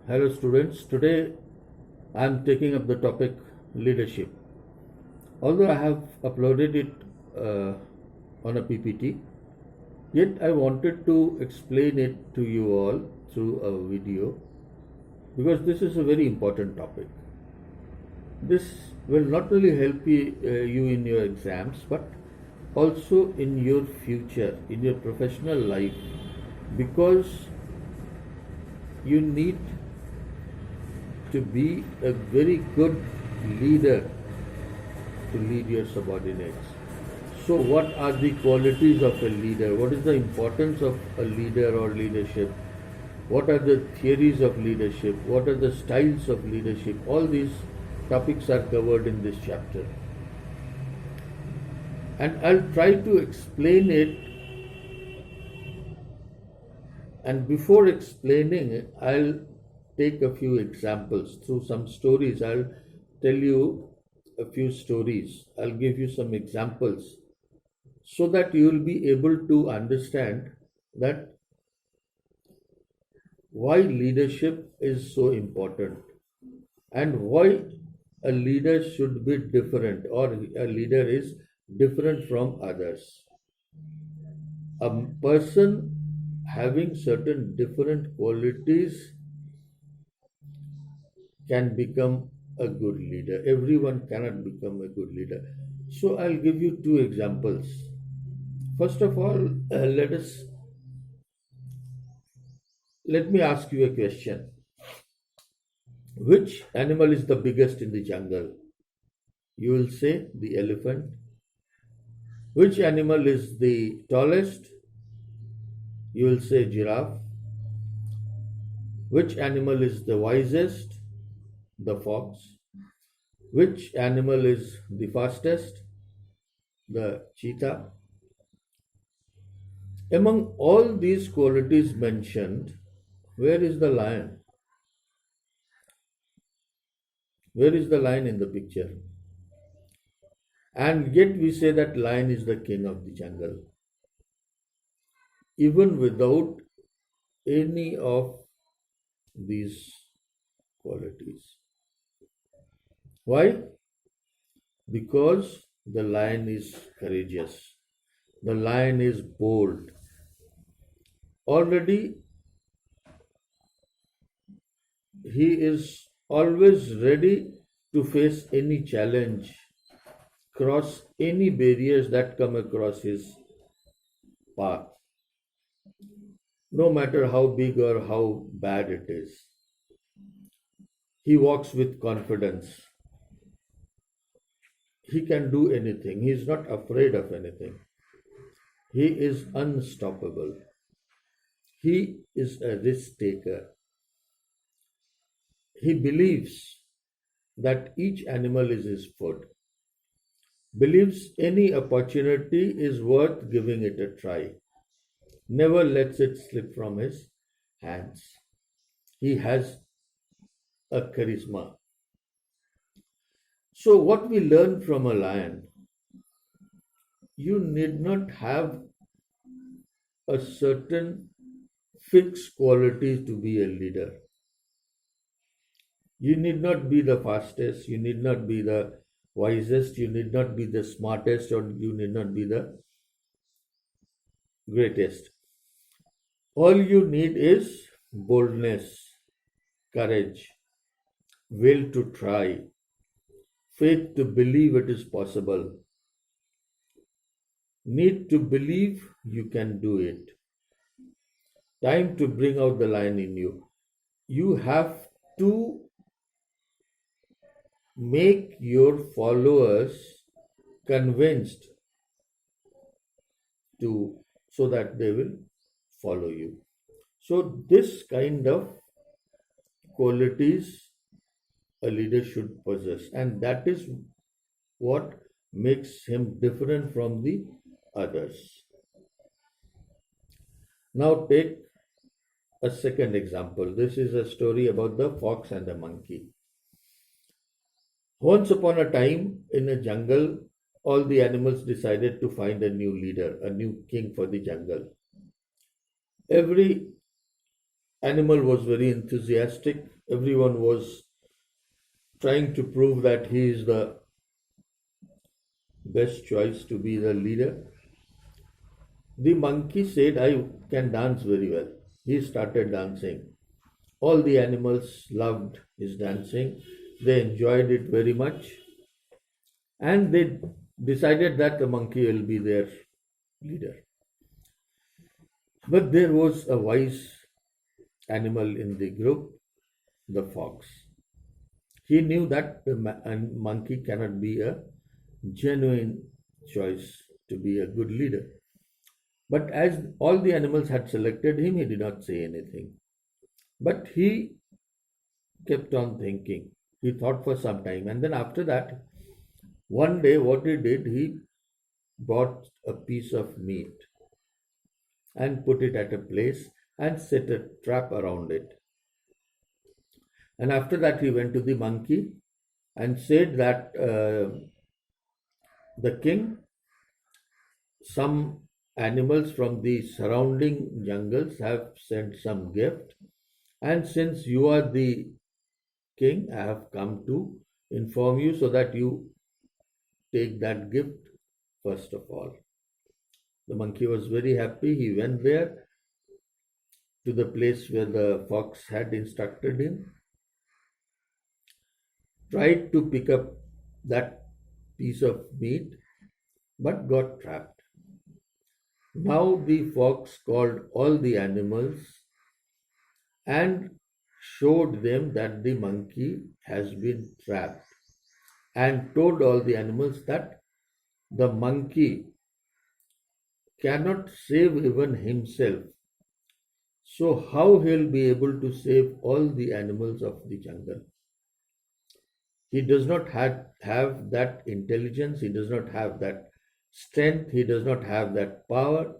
Hello, students. Today I am taking up the topic leadership. Although I have uploaded it uh, on a PPT, yet I wanted to explain it to you all through a video because this is a very important topic. This will not only help you in your exams but also in your future, in your professional life, because you need to be a very good leader to lead your subordinates. So, what are the qualities of a leader? What is the importance of a leader or leadership? What are the theories of leadership? What are the styles of leadership? All these topics are covered in this chapter. And I'll try to explain it. And before explaining it, I'll take a few examples through some stories. I'll tell you a few stories. I'll give you some examples so that you will be able to understand that why leadership is so important and why a leader should be different or a leader is different from others. A person having certain different qualities can become a good leader. Everyone cannot become a good leader. So I'll give you two examples. First of all, let me ask you a question. Which animal is the biggest in the jungle? You will say the elephant. Which animal is the tallest? You will say giraffe. Which animal is the wisest? The fox. Which animal is the fastest? The cheetah. Among all these qualities mentioned, where is the lion? Where is the lion in the picture? And yet we say that lion is the king of the jungle, even without any of these qualities. Why? Because the lion is courageous, the lion is bold. Already, he is always ready to face any challenge, cross any barriers that come across his path, no matter how big or how bad it is. He walks with confidence. He can do anything. He is not afraid of anything. He is unstoppable. He is a risk taker. He believes that each animal is his food, believes any opportunity is worth giving it a try, never lets it slip from his hands. He has a charisma. So, what we learn from a lion, you need not have a certain fixed quality to be a leader. You need not be the fastest, you need not be the wisest, you need not be the smartest, or you need not be the greatest. All you need is boldness, courage, will to try, faith to believe it is possible, need to believe you can do it, time to bring out the lion in you. You have to make your followers convinced to so that they will follow you. So this kind of qualities a leader should possess, and that is what makes him different from the others. Now take a second example. This is a story about the fox and the monkey. Once upon a time in a jungle, all the animals decided to find a new leader, a new king for the jungle. Every animal was very enthusiastic. Everyone was trying to prove that he is the best choice to be the leader. The monkey said, I can dance very well. He started dancing. All the animals loved his dancing. They enjoyed it very much. And they decided that the monkey will be their leader. But there was a wise animal in the group, the fox. He knew that the monkey cannot be a genuine choice to be a good leader. But as all the animals had selected him, he did not say anything. But he kept on thinking. He thought for some time. And then after that, one day, what he did, he bought a piece of meat and put it at a place and set a trap around it. And after that, he went to the monkey and said that the king, some animals from the surrounding jungles have sent some gift. And since you are the king, I have come to inform you so that you take that gift first of all. The monkey was very happy. He went there to the place where the fox had instructed him, tried to pick up that piece of meat, but got trapped. Now the fox called all the animals and showed them that the monkey has been trapped and told all the animals that the monkey cannot save even himself. So, how he'll be able to save all the animals of the jungle? He does not have that intelligence, he does not have that strength, he does not have that power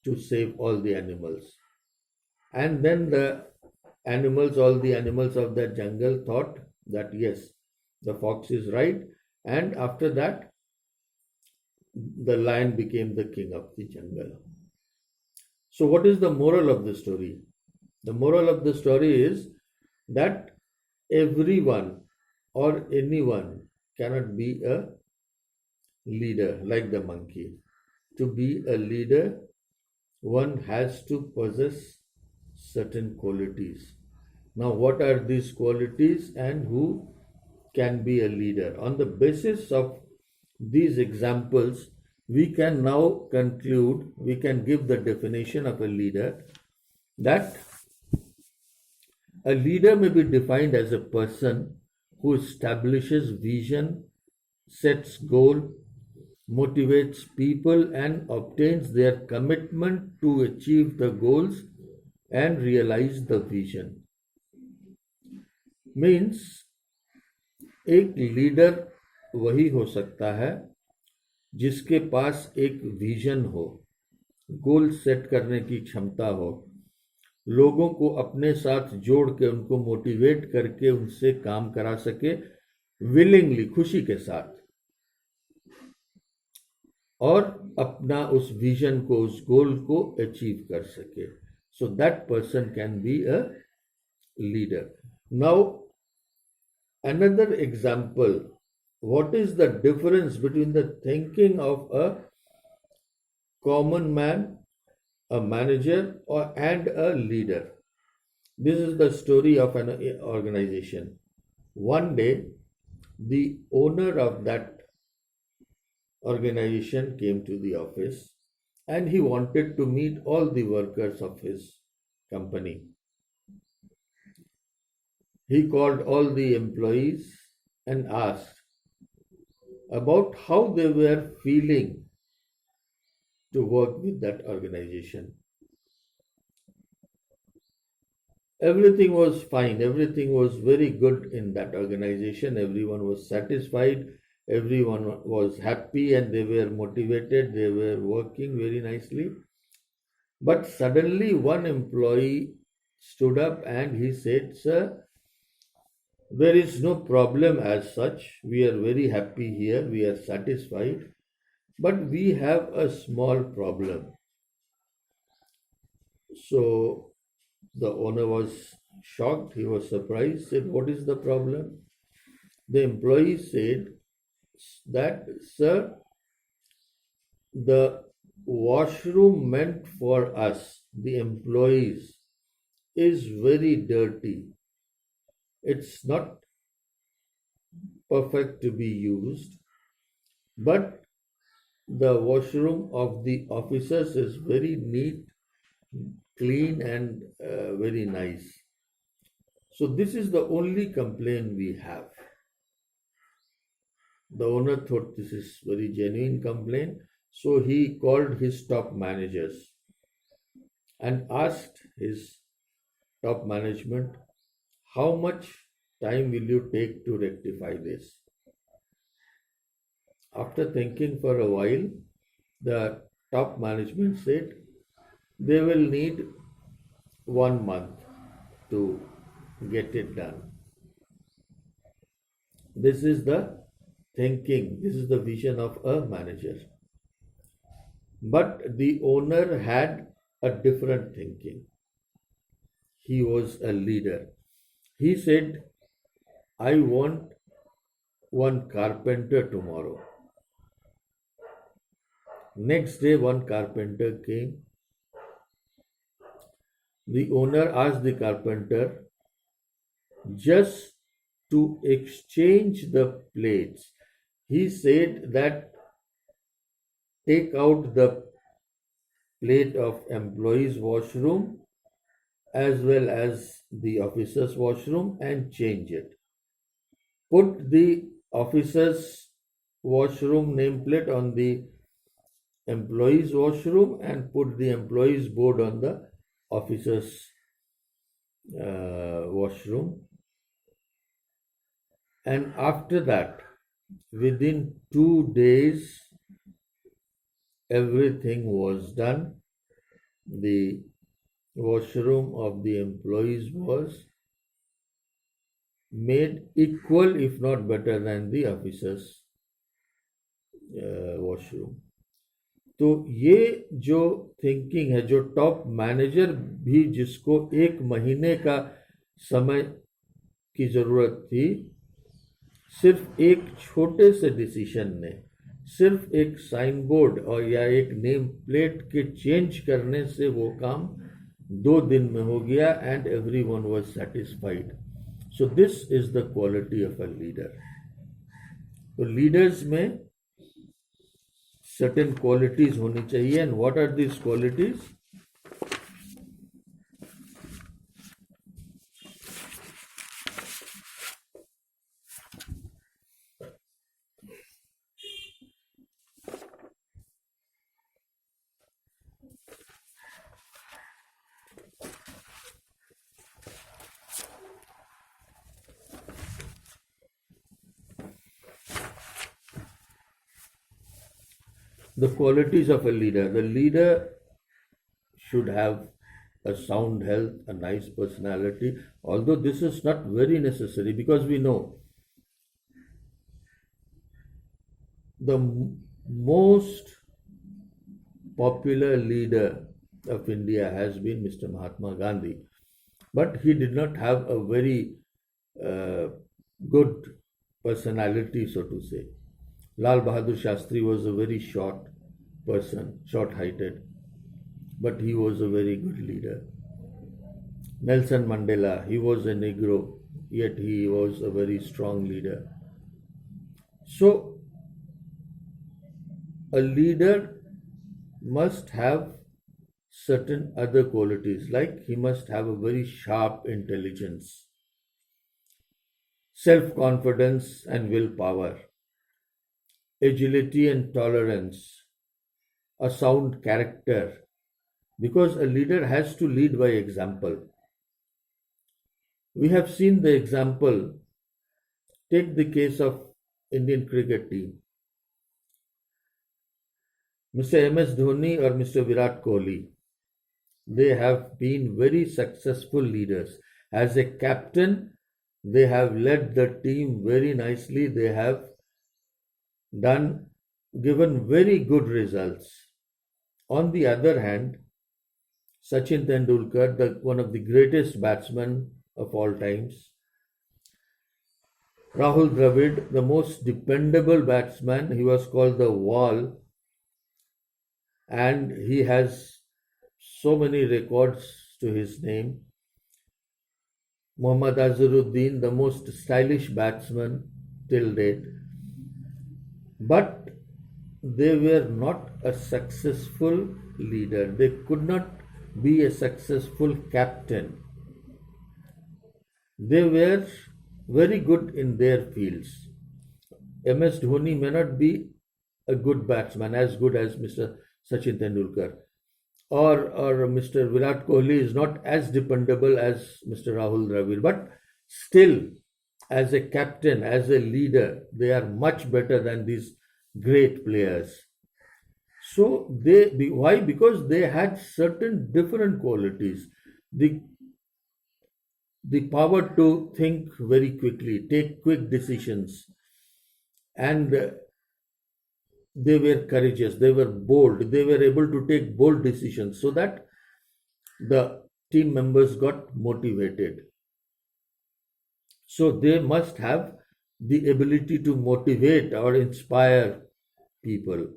to save all the animals. And then all the animals of that jungle thought that yes, the fox is right. And after that, the lion became the king of the jungle. So, what is the moral of the story? The moral of the story is that everyone or anyone cannot be a leader like the monkey. To be a leader, one has to possess certain qualities. Now, what are these qualities and who can be a leader? On the basis of these examples, we can now conclude, we can give the definition of a leader, that a leader may be defined as a person who establishes vision, sets goal, motivates people and obtains their commitment to achieve the goals and realize the vision. Means एक leader वही हो सकता है जिसके पास एक vision हो, goal set करने की क्षमता हो, लोगों को अपने साथ जोड़ के उनको मोटिवेट करके उनसे काम करा सके विलिंगली, खुशी के साथ, और अपना उस विजन को, उस गोल को अचीव कर सके. So that person can be a leader. Now another example, what is the difference between the thinking of a common man, a manager, and a leader? This is the story of an organization. One day, the owner of that organization came to the office and he wanted to meet all the workers of his company. He called all the employees and asked about how they were feeling to work with that organization. Everything was fine, everything was very good in that organization, everyone was satisfied, everyone was happy, and they were motivated, they were working very nicely. But suddenly one employee stood up and he said, "Sir, there is no problem as such. We are very happy here. We are satisfied. But we have a small problem." So The owner was shocked, he was surprised, said, "What is the problem?" The employee said that, "Sir, the washroom meant for us, the employees, is very dirty. It's not perfect to be used, but the washroom of the officers is very neat, clean, and very nice. So, this is the only complaint we have." The owner thought this is very genuine complaint, so he called his top managers and asked his top management, "How much time will you take to rectify this?" After thinking for a while, the top management said they will need 1 month to get it done. This is the thinking, this is the vision of a manager. But the owner had a different thinking. He was a leader. He said, "I want one carpenter tomorrow." Next day, one carpenter came. The owner asked the carpenter just to exchange the plates. He said that take out the plate of employees' washroom as well as the officers' washroom and change it. Put the officers' washroom nameplate on the employees' washroom and put the employees' board on the officers' washroom. And after that, within 2 days, everything was done. The washroom of the employees was made equal, if not better, than the officers' washroom. तो ये जो thinking है, जो top manager भी जिसको 1 महीने का समय की जरूरत थी, सिर्फ एक छोटे से डिसीजन ने, सिर्फ एक साइन बोर्ड और या एक नेम प्लेट के चेंज करने से वो काम 2 दिन में हो गया and everyone was satisfied. So this is the quality of a leader. तो लीडर्स में certain qualities होनी चाहिए. And what are these qualities? The qualities of a leader. The leader should have a sound health, a nice personality, although this is not very necessary because we know the most popular leader of India has been Mr. Mahatma Gandhi, but he did not have a very uh, good personality, so to say. Lal Bahadur Shastri was a very short person, short heighted, but he was a very good leader. Nelson Mandela, he was a Negro, yet he was a very strong leader. So, a leader must have certain other qualities, like he must have a very sharp intelligence, self confidence and willpower, agility and tolerance, a sound character, because a leader has to lead by example. We have seen the example. Take the case of Indian cricket team. Mr. MS Dhoni or Mr. Virat Kohli, they have been very successful leaders. As a captain, they have led the team very nicely. They have given very good results. On the other hand, Sachin Tendulkar, one of the greatest batsmen of all times. Rahul Dravid, the most dependable batsman. He was called the Wall, and he has so many records to his name. Mohammad Azharuddin, the most stylish batsman till date. But they were not a successful leader. They could not be a successful captain. They were very good in their fields. MS Dhoni may not be a good batsman, as good as Mr. Sachin Tendulkar, or Mr. Virat Kohli is not as dependable as Mr. Rahul Dravid, but still, as a captain, as a leader, they are much better than these great players. So why? Because they had certain different qualities. The the power to think very quickly, take quick decisions, and they were courageous, they were bold, they were able to take bold decisions so that the team members got motivated. So they must have the ability to motivate or inspire people.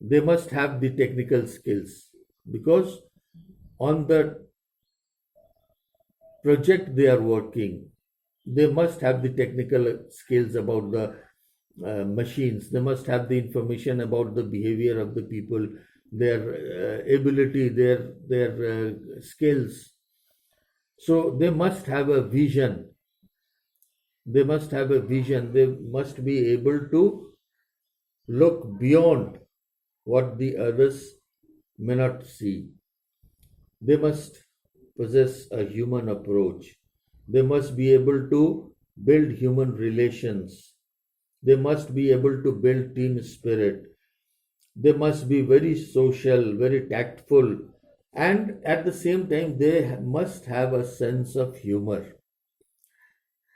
They must have the technical skills because on the project they are working, they must have the technical skills about the machines. They must have the information about the behavior of the people, their ability, their skills. So they must have a vision. They must have a vision. They must be able to look beyond what the others may not see. They must possess a human approach. They must be able to build human relations. They must be able to build team spirit. They must be very social, very tactful, and at the same time, they must have a sense of humor.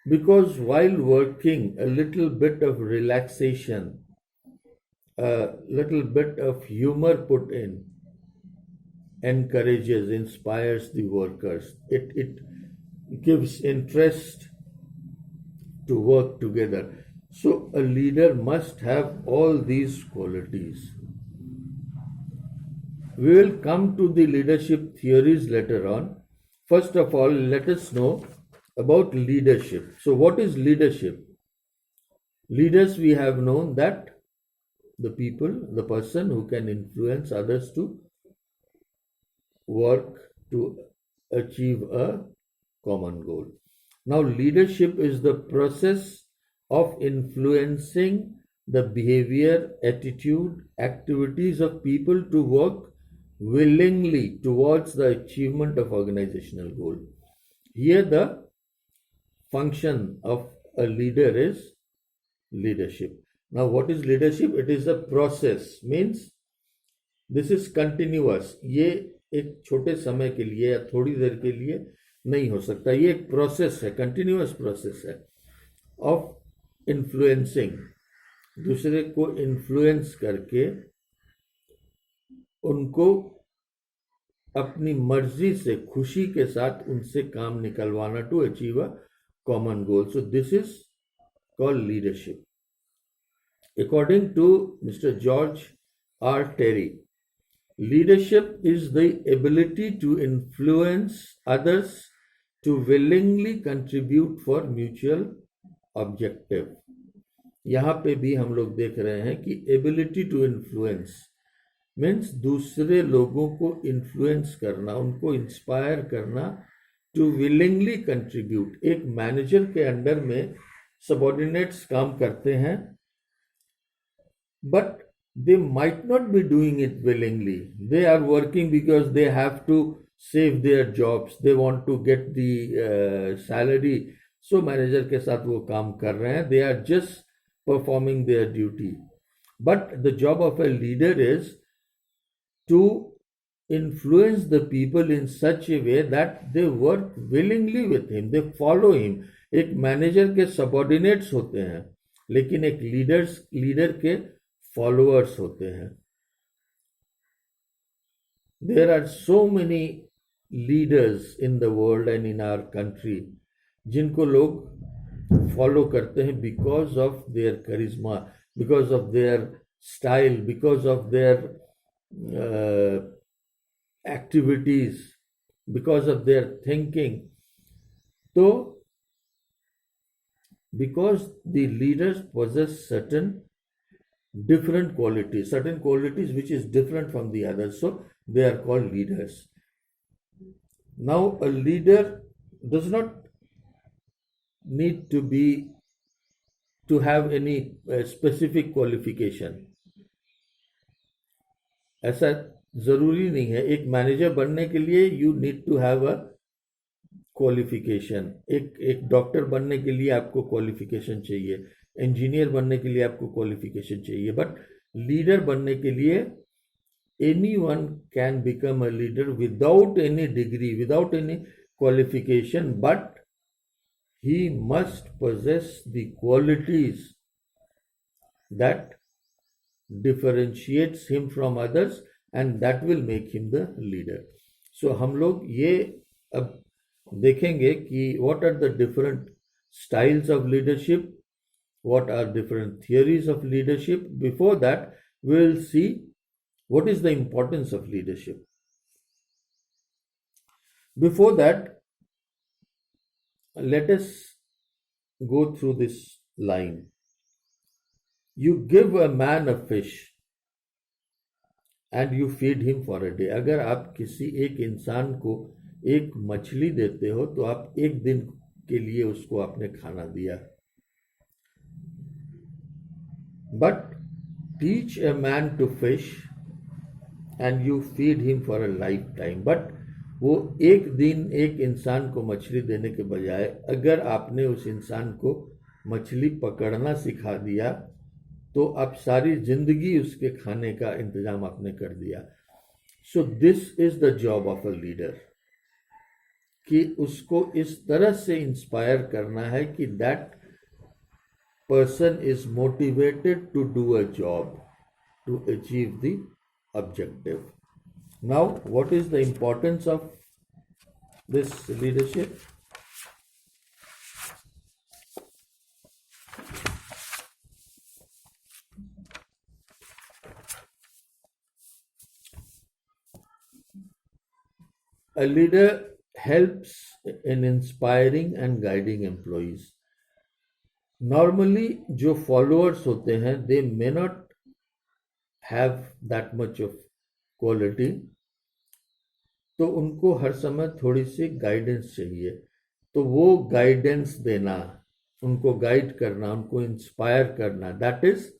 Because while working, a little bit of relaxation, a little bit of humor put in, encourages, inspires the workers. It gives interest to work together. So a leader must have all these qualities. We will come to the leadership theories later on. First of all, let us know about leadership. So what is leadership? Leaders, we have known that the person who can influence others to work to achieve a common goal. Now, leadership is the process of influencing the behavior, attitude, activities of people to work willingly towards the achievement of organizational goal. Here, the function of a leader is leadership. Now, what is leadership? It is a process, means this is continuous. ये एक छोटे समय के लिए या थोड़ी देर के लिए नहीं हो सकता. ये एक प्रोसेस है, कंटिन्यूअस प्रोसेस है ऑफ इन्फ्लुएंसिंग. दूसरे को इन्फ्लुएंस करके उनको अपनी मर्जी से, खुशी के साथ उनसे काम निकलवाना to achieve a common goal. So this is called leadership. According to Mr. George R. Terry, leadership is the ability to influence others to willingly contribute for mutual objective. यहाँ पे भी हम लोग देख रहे हैं कि ability to influence means दूसरे लोगों को influence करना, उनको inspire करना, to willingly contribute. एक मैनेजर के अंडर में subordinates काम करते हैं, but they might not be doing it willingly. They are working because they have to save their jobs. They want to get the salary. So manager के साथ वो काम कर रहे हैं. They are just performing their duty. But the job of a leader is to influence the people in such a way that they work willingly with him. They follow him. एक manager के subordinates होते हैं, लेकिन एक leader के followers होते हैं. There are so many leaders in the world and in our country जिनको लोग फॉलो करते हैं because of their charisma, because of their style, because of their uh, activities, because of their thinking. So, because the leaders possess certain qualities which is different from the others, so they are called leaders. Now, a leader does not need to have any specific qualification. ऐसा जरूरी नहीं है. एक manager बनने के लिए you need to have a qualification. एक doctor बनने के लिए आपको क्वालिफिकेशन चाहिए, इंजीनियर बनने के लिए आपको क्वालिफिकेशन चाहिए, बट लीडर बनने के लिए anyone can become a leader without any degree, without any qualification, but he must possess the qualities that differentiates him from others and that will make him the leader. So हम लोग ये अब देखेंगे कि what are the different styles of leadership, what are different theories of leadership. Before that, we will see what is the importance of leadership. Before that, let us go through this line. You give a man a fish and you feed him for a day. अगर आप किसी एक इंसान को एक मछली देते हो तो आप एक दिन के लिए उसको आपने खाना दिया. But teach a man to fish and you feed him for a lifetime. But वो एक दिन एक इंसान को मछली देने के बजाय अगर आपने उस इंसान को मछली पकड़ना सिखा दिया तो आप सारी जिंदगी उसके खाने का इंतजाम आपने कर दिया. सो this is the job of a leader, कि उसको इस तरह से इंस्पायर करना है कि that person is motivated to do a job to achieve the objective. Now, what is the importance of this leadership? A leader helps in inspiring and guiding employees. Normally, जो followers होते हैं, they may not have that much of quality, तो उनको हर समय थोड़ी सी guidance चाहिए. तो वो गाइडेंस देना, उनको गाइड करना, उनको इंस्पायर करना, दैट इज